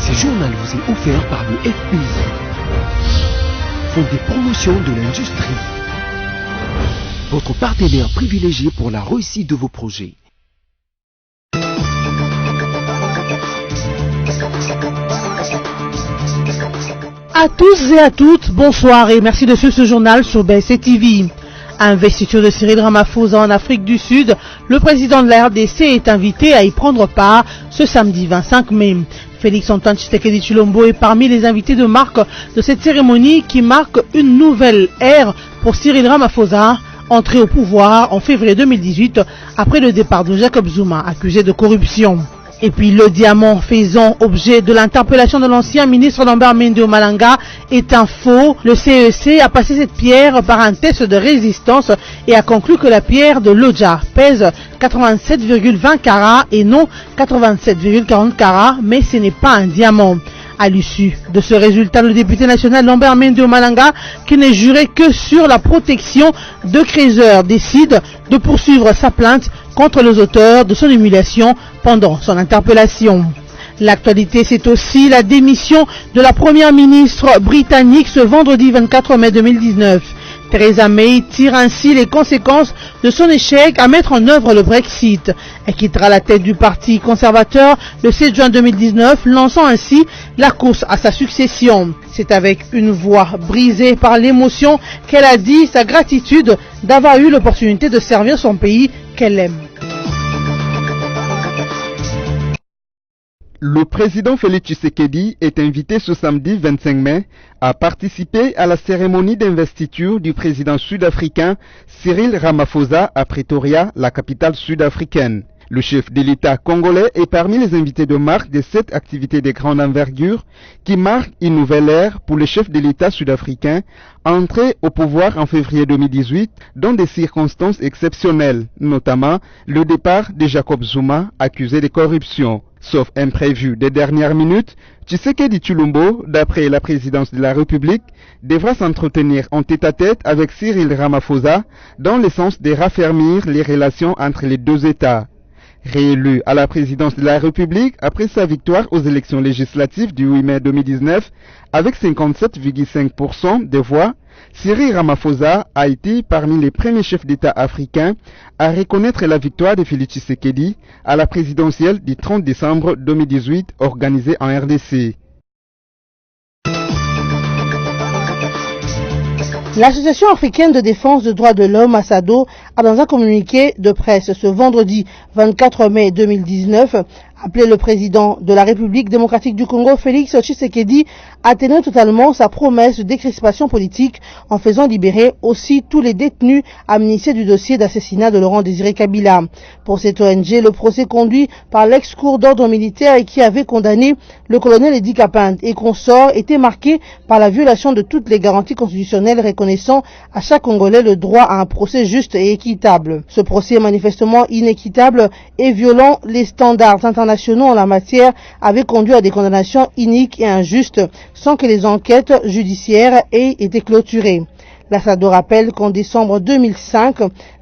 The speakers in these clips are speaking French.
Ce journal vous est offert par le FPI, Fonds de promotion de l'industrie, votre partenaire privilégié pour la réussite de vos projets. À tous et à toutes, bonsoir et merci de suivre ce journal sur BSC TV. Investiture de Cyril Ramaphosa en Afrique du Sud, le président de la RDC est invité à y prendre part ce samedi 25 mai. Félix Antoine Tshisekedi Tshilombo est parmi les invités de marque de cette cérémonie qui marque une nouvelle ère pour Cyril Ramaphosa, entré au pouvoir en février 2018 après le départ de Jacob Zuma, accusé de corruption. Et puis le diamant faisant objet de l'interpellation de l'ancien ministre Lambert Mende Omalanga est un faux. Le CEC a passé cette pierre par un test de résistance et a conclu que la pierre de Lodja pèse 87,20 carats et non 87,40 carats, mais ce n'est pas un diamant. À l'issue de ce résultat, le député national Lambert Mende Omalanga, qui n'est juré que sur la protection de Crézeur, décide de poursuivre sa plainte contre les auteurs de son humiliation pendant son interpellation. L'actualité, c'est aussi la démission de la première ministre britannique ce vendredi 24 mai 2019. Theresa May tire ainsi les conséquences de son échec à mettre en œuvre le Brexit. Elle quittera la tête du parti conservateur le 7 juin 2019, lançant ainsi la course à sa succession. C'est avec une voix brisée par l'émotion qu'elle a dit sa gratitude d'avoir eu l'opportunité de servir son pays qu'elle aime. Le président Félix Tshisekedi est invité ce samedi 25 mai à participer à la cérémonie d'investiture du président sud-africain Cyril Ramaphosa à Pretoria, la capitale sud-africaine. Le chef de l'État congolais est parmi les invités de marque de cette activité de grande envergure qui marque une nouvelle ère pour le chef de l'État sud-africain entré au pouvoir en février 2018 dans des circonstances exceptionnelles, notamment le départ de Jacob Zuma accusé de corruption. Sauf imprévu des dernières minutes, Tshisekedi Tshilombo, d'après la présidence de la République, devra s'entretenir en tête-à-tête avec Cyril Ramaphosa dans le sens de raffermir les relations entre les deux États. Réélu à la présidence de la République après sa victoire aux élections législatives du 8 mai 2019 avec 57,5% des voix, Cyril Ramaphosa a été parmi les premiers chefs d'État africains à reconnaître la victoire de Félix Tshisekedi à la présidentielle du 30 décembre 2018 organisée en RDC. L'Association africaine de défense des droits de l'homme, ASADO, a dans un communiqué de presse ce vendredi 24 mai 2019 appelé le président de la République démocratique du Congo, Félix Tshisekedi, à tenir totalement sa promesse de décrispation politique en faisant libérer aussi tous les détenus amnistiés du dossier d'assassinat de Laurent Désiré Kabila. Pour cette ONG, le procès conduit par l'ex-cour d'ordre militaire et qui avait condamné le colonel Edi Kapinde et consorts était marqué par la violation de toutes les garanties constitutionnelles reconnaissant à chaque Congolais le droit à un procès juste et équitable. Ce procès est manifestement inéquitable et violant les standards internationaux en la matière avait conduit à des condamnations iniques et injustes sans que les enquêtes judiciaires aient été clôturées. L'ASADO rappelle qu'en décembre 2005,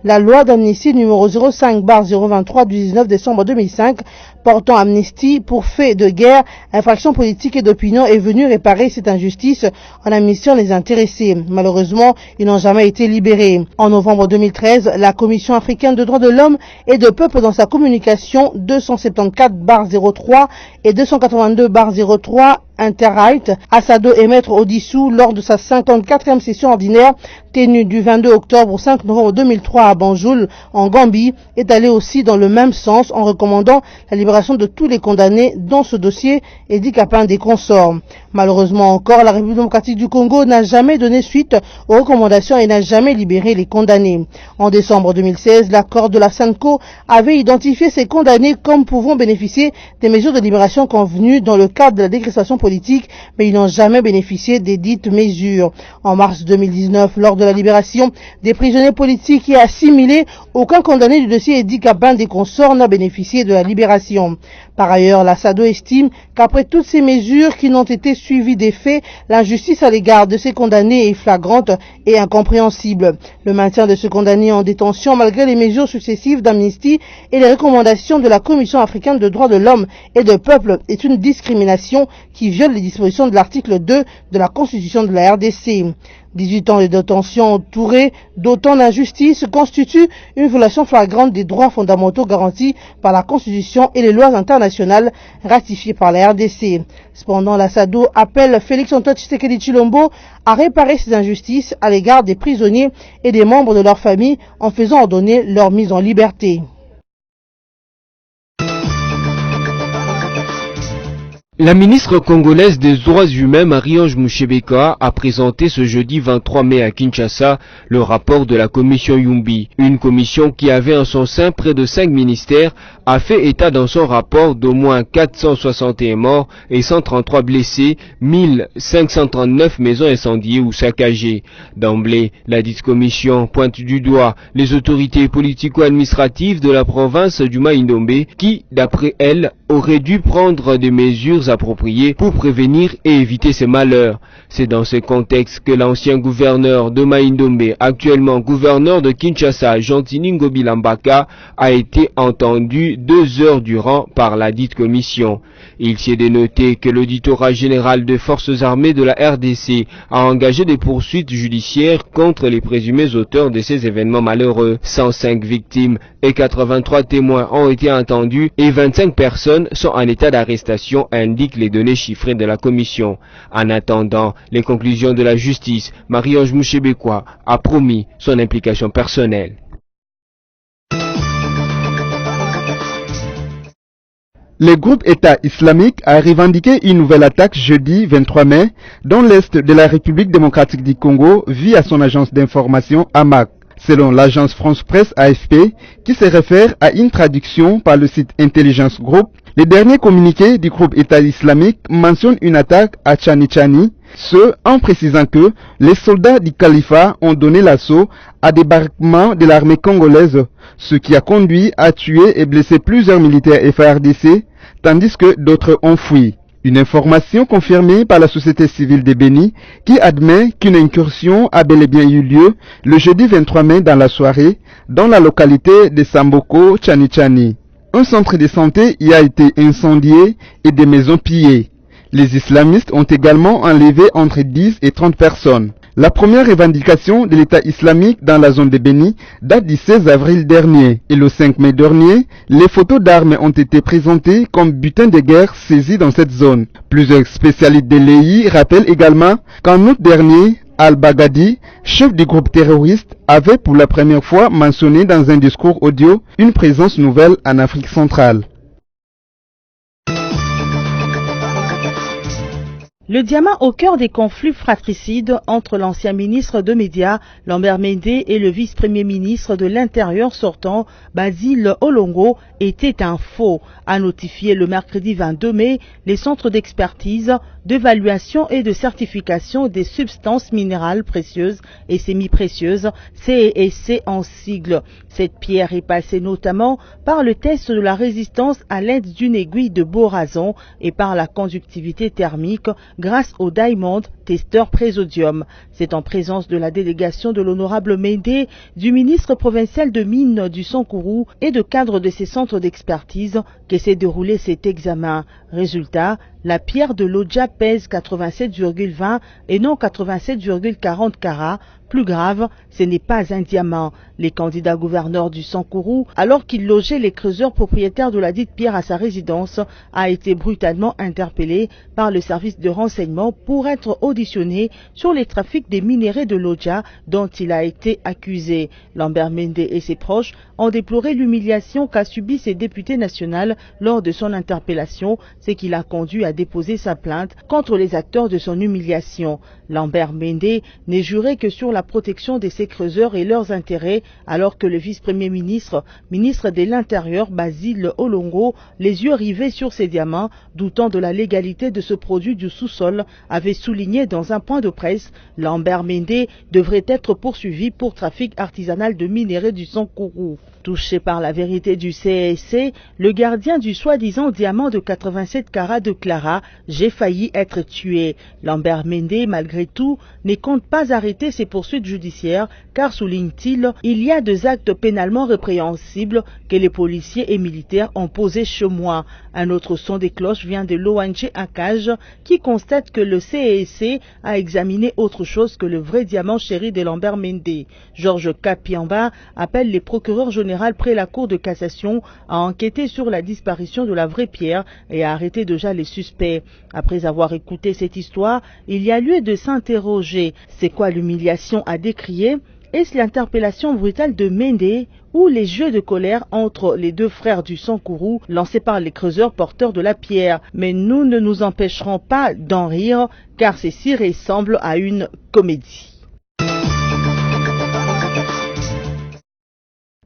la loi d'amnistie numéro 05/023 du 19 décembre 2005 portant amnistie pour faits de guerre, infractions politiques et d'opinion est venue réparer cette injustice en amnistiant les intéressés. Malheureusement, ils n'ont jamais été libérés. En novembre 2013, la Commission africaine de droits de l'homme et de peuple dans sa communication 274/03 et 282/03 Interright, ASADO émettre au dissous lors de sa 54e session ordinaire tenue du 22 octobre au 5 novembre 2003 à Banjul, en Gambie, est allé aussi dans le même sens en recommandant la libération de tous les condamnés dans ce dossier Edi Kapinde et consorts. Malheureusement encore, la République démocratique du Congo n'a jamais donné suite aux recommandations et n'a jamais libéré les condamnés. En décembre 2016, l'accord de la SENCO avait identifié ces condamnés comme pouvant bénéficier des mesures de libération convenues dans le cadre de la décrispation politiques, mais ils n'ont jamais bénéficié des dites mesures. En mars 2019, lors de la libération des prisonniers politiques et assimilés, aucun condamné du dossier Edi Kabinde et consorts n'a bénéficié de la libération. Par ailleurs, la SADO estime qu'après toutes ces mesures qui n'ont été suivies des faits, l'injustice à l'égard de ces condamnés est flagrante et incompréhensible. Le maintien de ce condamné en détention, malgré les mesures successives d'amnistie et les recommandations de la Commission africaine de droits de l'homme et de peuple, est une discrimination qui viole les dispositions de l'article 2 de la Constitution de la RDC. 18 ans de détention entourés d'autant d'injustice constitue une violation flagrante des droits fondamentaux garantis par la Constitution et les lois internationales ratifiées par la RDC. Cependant, la SADO appelle Félix-Antoine Tshisekedi Tshilombo à réparer ces injustices à l'égard des prisonniers et des membres de leur famille en faisant ordonner leur mise en liberté. La ministre congolaise des droits humains Marie-Ange Mouchebeka a présenté ce jeudi 23 mai à Kinshasa le rapport de la commission Yumbi. Une commission qui avait en son sein près de 5 ministères a fait état dans son rapport d'au moins 461 morts et 133 blessés, 1539 maisons incendiées ou saccagées. D'emblée, la dite commission pointe du doigt les autorités politico-administratives de la province du Mai-Ndombe qui, d'après elle, auraient dû prendre des mesures appropriées pour prévenir et éviter ces malheurs. C'est dans ce contexte que l'ancien gouverneur de Mai-Ndombe, actuellement gouverneur de Kinshasa, Jantini Ngobi Lambaka, a été entendu 2 heures durant par la dite commission. Il s'y est dénoté que l'auditorat général des forces armées de la RDC a engagé des poursuites judiciaires contre les présumés auteurs de ces événements malheureux. 105 victimes et 83 témoins ont été entendus et 25 personnes sont en état d'arrestation, indiquent les données chiffrées de la commission. En attendant les conclusions de la justice, Marie-Ange Mouchebeka a promis son implication personnelle. Le groupe État islamique a revendiqué une nouvelle attaque jeudi 23 mai dans l'est de la République démocratique du Congo via son agence d'information AMAC. Selon l'agence France-Presse AFP, qui se réfère à une traduction par le site Intelligence Group, les derniers communiqués du groupe État islamique mentionnent une attaque à Tchani-Tchani, ce en précisant que les soldats du califat ont donné l'assaut à des baraquements de l'armée congolaise, ce qui a conduit à tuer et blesser plusieurs militaires FARDC, tandis que d'autres ont fui. Une information confirmée par la société civile de Béni qui admet qu'une incursion a bel et bien eu lieu le jeudi 23 mai dans la soirée dans la localité de Samboko, Tchani-Tchani. Un centre de santé y a été incendié et des maisons pillées. Les islamistes ont également enlevé entre 10 et 30 personnes. La première revendication de l'État islamique dans la zone de Béni date du 16 avril dernier et le 5 mai dernier, les photos d'armes ont été présentées comme butin de guerre saisis dans cette zone. Plusieurs spécialistes de l'EI rappellent également qu'en août dernier, Al-Baghdadi, chef du groupe terroriste, avait pour la première fois mentionné dans un discours audio une présence nouvelle en Afrique centrale. Le diamant au cœur des conflits fratricides entre l'ancien ministre de Médias, Lambert Mende, et le vice-premier ministre de l'Intérieur sortant, Basile Olongo, était un faux, a notifié le mercredi 22 mai les centres d'expertise, d'évaluation et de certification des substances minérales précieuses et semi-précieuses, CEC en sigle. Cette pierre est passée notamment par le test de la résistance à l'aide d'une aiguille de Borazon et par la conductivité thermique grâce au Diamond Tester Présodium. C'est en présence de la délégation de l'honorable Mende, du ministre provincial de Mines du Sankourou et de cadres de ces centres d'expertise que s'est déroulé cet examen. Résultat, la pierre de l'Odja pèse 87,20 et non 87,40 carats. Plus grave, ce n'est pas un diamant. Les candidats gouverneurs du Sankourou, alors qu'il logeait les creuseurs propriétaires de la dite pierre à sa résidence, a été brutalement interpellé par le service de renseignement renseignements pour être auditionné sur les trafics des minéraux de l'Odja dont il a été accusé. Lambert Mende et ses proches ont déploré l'humiliation qu'a subi ses députés nationaux lors de son interpellation, ce qui l'a conduit à déposer sa plainte contre les acteurs de son humiliation. Lambert Mende n'est juré que sur la protection de ses creuseurs et leurs intérêts, alors que le vice-premier ministre de l'Intérieur, Basile Olongo, les yeux rivés sur ses diamants, doutant de la légalité de ce produit du sous-sol, avait souligné dans un point de presse, Lambert Mende devrait être poursuivi pour trafic artisanal de minéraux du Sankourou. Touché par la vérité du CSC, le gardien du soi-disant diamant de 87 carats déclara « J'ai failli être tué ». Lambert Mende, malgré tout, ne compte pas arrêter ses poursuites judiciaires car, souligne-t-il, il y a 2 actes pénalement répréhensibles que les policiers et militaires ont posés chez moi. Un autre son des cloches vient de l'ONG Akaj qui constate que le CSC a examiné autre chose que le vrai diamant chéri de Lambert Mende. Georges Kapiamba appelle les procureurs généraux près la Cour de cassation à enquêter sur la disparition de la vraie pierre et à arrêter déjà les suspects. Après avoir écouté cette histoire, il y a lieu de s'interroger. C'est quoi l'humiliation à décrier? Est-ce l'interpellation brutale de Mende ou les jeux de colère entre les 2 frères du Sankourou lancés par les creuseurs porteurs de la pierre? Mais nous ne nous empêcherons pas d'en rire car ceci ressemble à une comédie.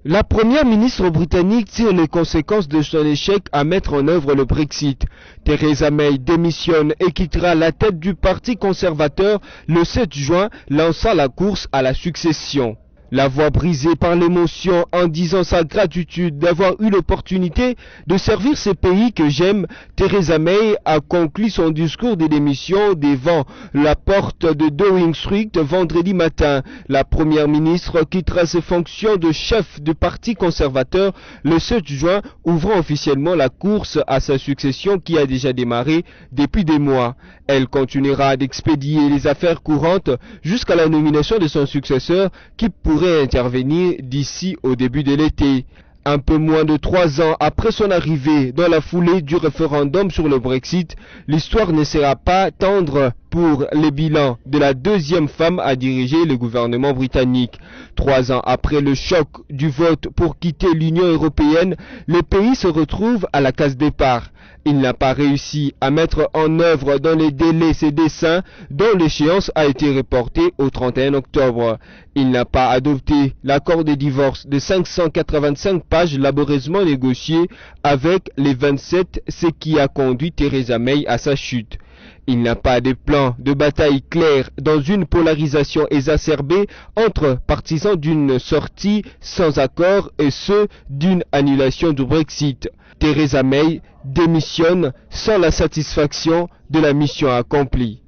La première ministre britannique tire les conséquences de son échec à mettre en œuvre le Brexit. Theresa May démissionne et quittera la tête du parti conservateur le 7 juin, lançant la course à la succession. La voix brisée par l'émotion en disant sa gratitude d'avoir eu l'opportunité de servir ces pays que j'aime, Theresa May a conclu son discours de démission devant la porte de Downing Street vendredi matin. La première ministre quittera ses fonctions de chef du parti conservateur le 7 juin, ouvrant officiellement la course à sa succession qui a déjà démarré depuis des mois. Elle continuera d'expédier les affaires courantes jusqu'à la nomination de son successeur qui pourrait intervenir d'ici au début de l'été. Un peu moins de 3 ans après son arrivée dans la foulée du référendum sur le Brexit, l'histoire ne sera pas tendre pour les bilans de la 2e femme à diriger le gouvernement britannique. 3 ans après le choc du vote pour quitter l'Union européenne, le pays se retrouve à la case départ. Il n'a pas réussi à mettre en œuvre dans les délais ses desseins dont l'échéance a été reportée au 31 octobre. Il n'a pas adopté l'accord de divorce de 585 pages laborieusement négocié avec les 27, ce qui a conduit Theresa May à sa chute. Il n'a pas de plan de bataille clair dans une polarisation exacerbée entre partisans d'une sortie sans accord et ceux d'une annulation du Brexit. Theresa May démissionne sans la satisfaction de la mission accomplie.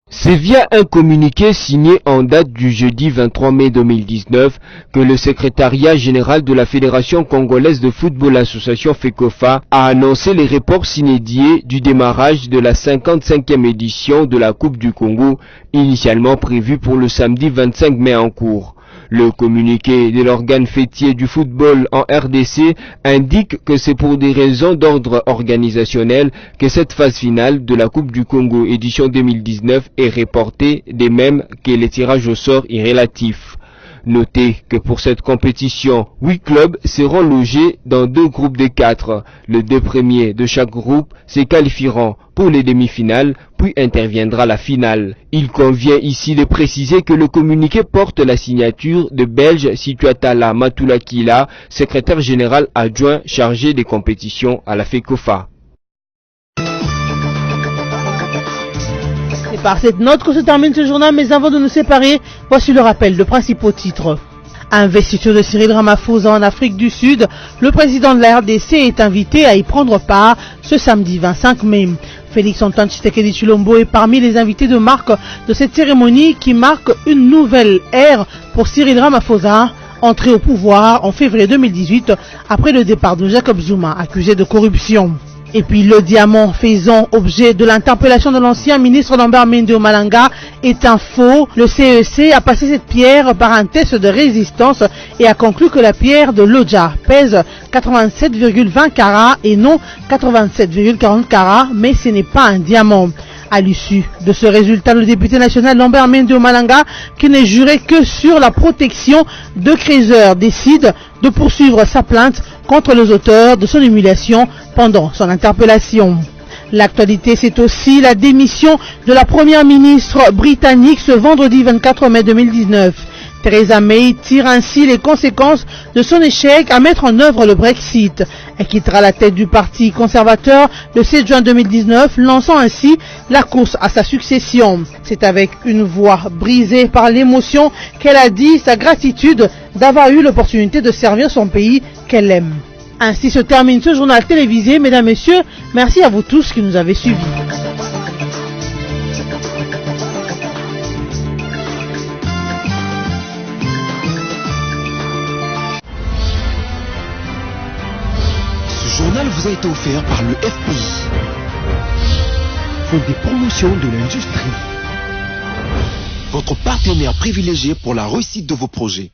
C'est via un communiqué signé en date du jeudi 23 mai 2019 que le secrétariat général de la Fédération congolaise de football association FECOFA a annoncé les reports inédits du démarrage de la 55e édition de la Coupe du Congo, initialement prévue pour le samedi 25 mai en cours. Le communiqué de l'organe fêtier du football en RDC indique que c'est pour des raisons d'ordre organisationnel que cette phase finale de la Coupe du Congo édition 2019 est reportée, de même que les tirages au sort est relatif. Notez que pour cette compétition, 8 clubs seront logés dans 2 groupes de 4. Les 2 premiers de chaque groupe se qualifieront pour les demi-finales, puis interviendra la finale. Il convient ici de préciser que le communiqué porte la signature de Belge Situatala Matulakila, secrétaire général adjoint chargé des compétitions à la FECOFA. C'est par cette note que se termine ce journal, mais avant de nous séparer, voici le rappel de principaux titres. Investiture de Cyril Ramaphosa en Afrique du Sud, le président de la RDC est invité à y prendre part ce samedi 25 mai. Félix Antoine Tshisekedi Tshilombo est parmi les invités de marque de cette cérémonie qui marque une nouvelle ère pour Cyril Ramaphosa, entré au pouvoir en février 2018 après le départ de Jacob Zuma, accusé de corruption. Et puis le diamant faisant objet de l'interpellation de l'ancien ministre Lambert Mende Omalanga est un faux. Le CEC a passé cette pierre par un test de résistance et a conclu que la pierre de Lodja pèse 87,20 carats et non 87,40 carats, mais ce n'est pas un diamant. À l'issue de ce résultat, le député national Lambert Mende Omalanga, qui n'est juré que sur la protection de Kreiser, décide de poursuivre sa plainte contre les auteurs de son humiliation pendant son interpellation. L'actualité, c'est aussi la démission de la première ministre britannique ce vendredi 24 mai 2019. Theresa May tire ainsi les conséquences de son échec à mettre en œuvre le Brexit. Elle quittera la tête du parti conservateur le 7 juin 2019, lançant ainsi la course à sa succession. C'est avec une voix brisée par l'émotion qu'elle a dit sa gratitude d'avoir eu l'opportunité de servir son pays qu'elle aime. Ainsi se termine ce journal télévisé. Mesdames, Messieurs, merci à vous tous qui nous avez suivis. Ce journal vous a été offert par le FPI, Fonds des promotions de l'industrie, votre partenaire privilégié pour la réussite de vos projets.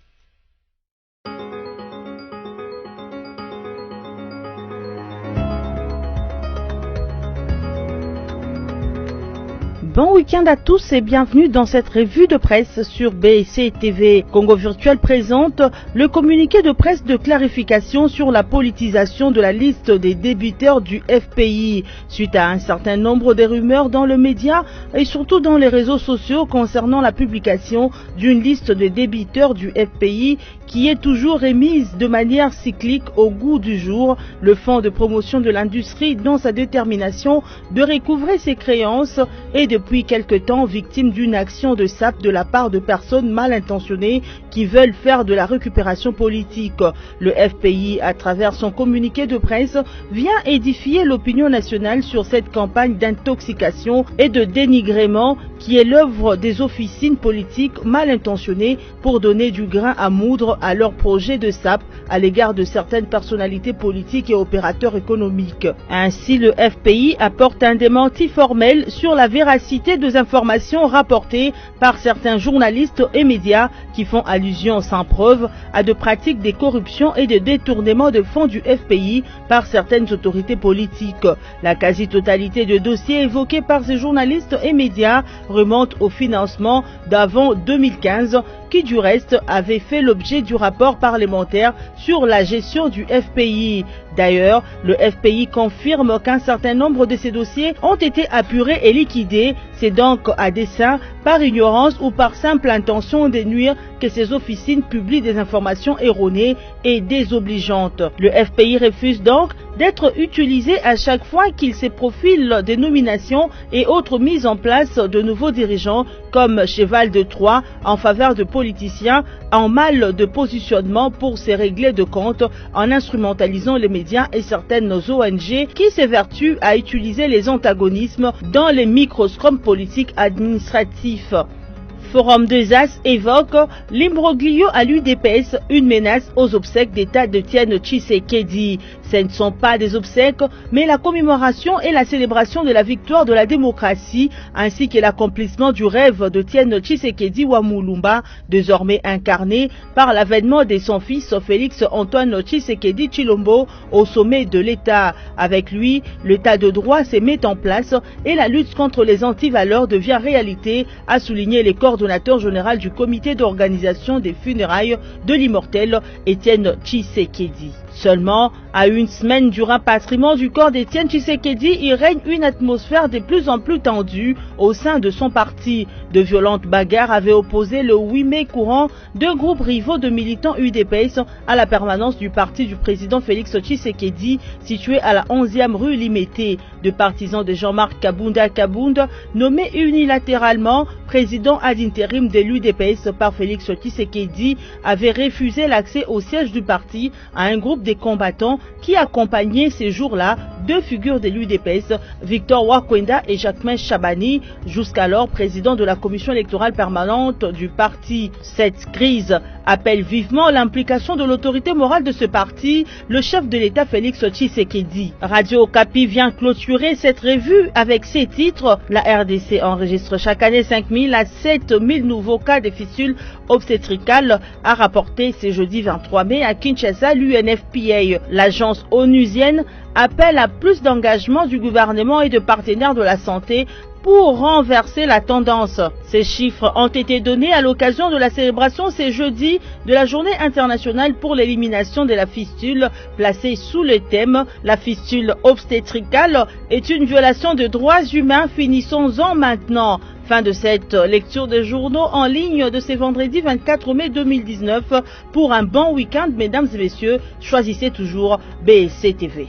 Bon week-end à tous et bienvenue dans cette revue de presse sur BEC TV. Congo Virtuel présente le communiqué de presse de clarification sur la politisation de la liste des débiteurs du FPI suite à un certain nombre de rumeurs dans le média et surtout dans les réseaux sociaux concernant la publication d'une liste de débiteurs du FPI qui est toujours émise de manière cyclique au goût du jour. Le Fonds de promotion de l'industrie dans sa détermination de recouvrer ses créances et depuis quelque temps victime d'une action de sape de la part de personnes mal intentionnées qui veulent faire de la récupération politique. Le FPI, à travers son communiqué de presse, vient édifier l'opinion nationale sur cette campagne d'intoxication et de dénigrement qui est l'œuvre des officines politiques mal intentionnées pour donner du grain à moudre à leur projet de sape à l'égard de certaines personnalités politiques et opérateurs économiques. Ainsi, le FPI apporte un démenti formel sur la véracité des informations rapportées par certains journalistes et médias qui font allusion sans preuve à de pratiques de corruption et de détournement de fonds du FPI par certaines autorités politiques. La quasi-totalité de dossiers évoqués par ces journalistes et médias remonte au financement d'avant 2015 qui du reste avait fait l'objet du rapport parlementaire sur la gestion du FPI. D'ailleurs, le FPI confirme qu'un certain nombre de ces dossiers ont été apurés et liquidés. C'est donc à dessein, par ignorance ou par simple intention de nuire que ces officines publient des informations erronées et désobligeantes. Le FPI refuse donc d'être utilisé à chaque fois qu'il se profile des nominations et autres mises en place de nouveaux dirigeants comme cheval de Troie en faveur de politiciens en mal de positionnement pour se régler de compte en instrumentalisant les médias et certaines ONG qui s'évertuent à utiliser les antagonismes dans les microscopes politiques administratifs. Forum 2As évoque l'imbroglio à l'UDPS, une menace aux obsèques d'État de Etienne Tshisekedi. Ce ne sont pas des obsèques, mais la commémoration et la célébration de la victoire de la démocratie, ainsi que l'accomplissement du rêve de Etienne Tshisekedi Wamulumba, désormais incarné par l'avènement de son fils Félix Antoine Tshisekedi Tshilombo au sommet de l'État. Avec lui, l'État de droit se met en place et la lutte contre les antivaleurs devient réalité, a souligné les coordonnateur général du comité d'organisation des funérailles de l'immortel Etienne Tshisekedi. Seulement, à une semaine du rapatriement du corps d'Etienne Tshisekedi, il règne une atmosphère de plus en plus tendue au sein de son parti. De violentes bagarres avaient opposé le 8 mai courant deux groupes rivaux de militants UDPS à la permanence du parti du président Félix Tshisekedi, situé à la 11e rue Limete. De partisans de Jean-Marc Kabunda, nommé unilatéralement président ad intérim de l'UDPS par Félix Tshisekedi, avait refusé l'accès au siège du parti à un groupe des combattants qui accompagnaient ces jours-là deux figures de l'UDPS, Victor Wakwenda et Jacquemain Chabani, jusqu'alors président de la commission électorale permanente du parti. Cette crise appelle vivement l'implication de l'autorité morale de ce parti, le chef de l'État Félix Tshisekedi. Radio Okapi vient clôturer cette revue avec ces titres. La RDC enregistre chaque année 5 000 à 7 000 nouveaux cas de fistules obstétricales, a rapporté ce jeudi 23 mai à Kinshasa l'UNFPA. L'agence onusienne appelle à plus d'engagement du gouvernement et de partenaires de la santé pour renverser la tendance. Ces chiffres ont été donnés à l'occasion de la célébration ce jeudi de la journée internationale pour l'élimination de la fistule, placée sous le thème « La fistule obstétricale est une violation de droits humains, finissons-en maintenant ». Fin de cette lecture des journaux en ligne de ce vendredi 24 mai 2019. Pour un bon week-end, mesdames et messieurs, choisissez toujours BSC TV.